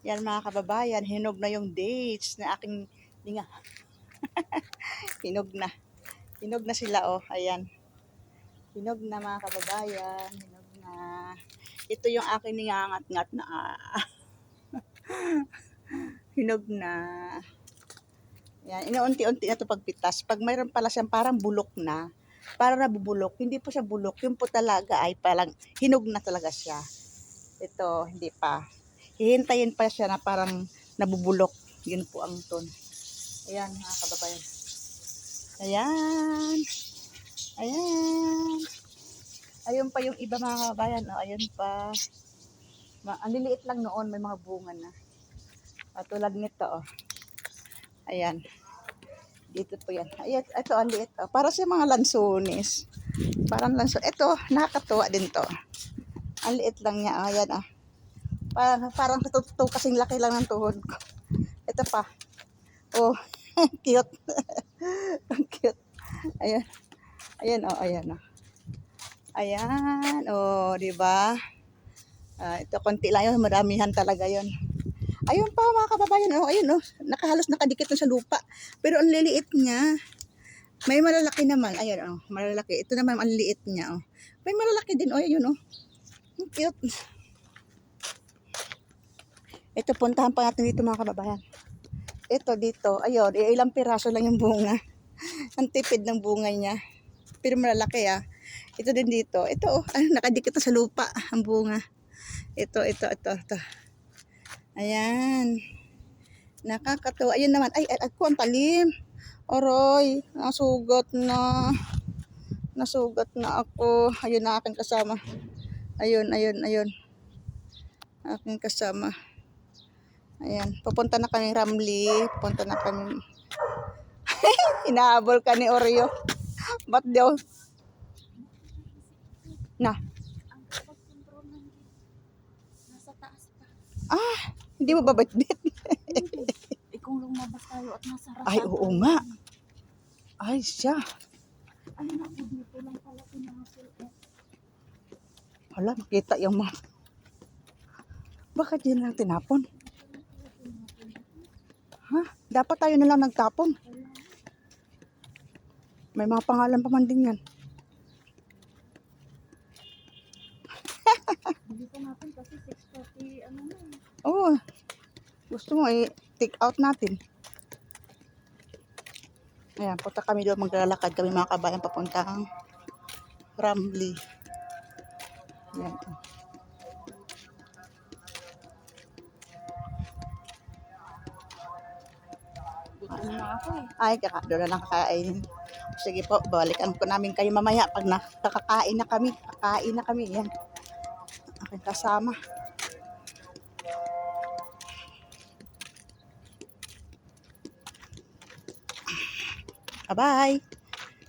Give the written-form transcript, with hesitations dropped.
Yan mga kababayan, hinog na yung dates na aking linga. Hinog na. Hinog na sila oh. Ayan. Hinog na mga kababayan. Hinog na. Ito yung aking ningangat-ngat na hinog na. Yan. Inuunti-unti na ito pagpitas. Pag mayroon pala siyang parang bulok na, parang nabubulok, hindi po siya bulok. Yung po talaga ay parang hinog na talaga siya. Ito, hindi pa. Hihintayin pa siya na parang nabubulok. Yun po ang ton. Ayan, mga kababayan. Ayan. Ayan. Ayun pa yung iba mga kababayan. O, ayun pa. Ang liliit lang noon, may mga bunga na. Tulad nito, oh. Ayan. Dito po yan. Ayan, ito, ang liit. Oh. Para sa mga lansones. Parang lanson. Ito, nakakatuwa din to. Ang liit lang niya. Oh, ayan, oh. Parang ito kasing laki lang ng tuhod ko. Ito pa. Oh, cute. Ang cute. Ayan. Ayan, oh, ayan, oh. Ayan, oh, di ba? Ito, konti lang yun. Maramihan talaga yun. Ayun pa, mga kababayan, oh, ayun, oh. Nakahalos nakadikit na sa lupa. Pero ang liliit niya. May malalaki naman. Ayun, oh, malalaki. Ito naman, ang liit niya, oh. May malalaki din, oh, ayun, oh. Ang cute. Ito, puntahan pa natin dito, mga kababayan. Ito, dito. Ayun, ilang piraso lang yung bunga. Ang tipid ng bunga niya. Pero malalaki, ah. Ito din dito. Ito, oh, nakadikit na sa lupa ang bunga. Ito. Ayan. Nakakatuwa. Ayun naman. Ay, ako ang talim. Aroy, nasugat na. Nasugat na ako. Ayun na aking kasama. Ayun. Aking kasama. Ayan. Pupunta na kami Ramli. Pupunta na kami. Inahabol ka ni Oreo. Ba't daw? Na. Nasa taas pa. Hindi mo babitbit. Kung lumabas tayo at nasa rasa. Ay, oo nga. Ay, siya. Ay, naku, dito lang pala pinapil. Hala, makita yung mga. Bakit yun lang tinapon? Ha? Dapat tayo na lang nagtapon. May mga pangalan pa man din yan. Dito natin kasi 6:30, ano na. Oo. Gusto mo i-take out natin. Ayan, punta kami doon. Maglalakad kami mga kabayan papuntang Ramli. Ayan. Gutom na ako eh. Ay, doon na lang kakain. Sige po, balikan ko namin kayo mamaya pag nakakain na kami. Kakain na kami. Yan. Aking kasama. Bye-bye.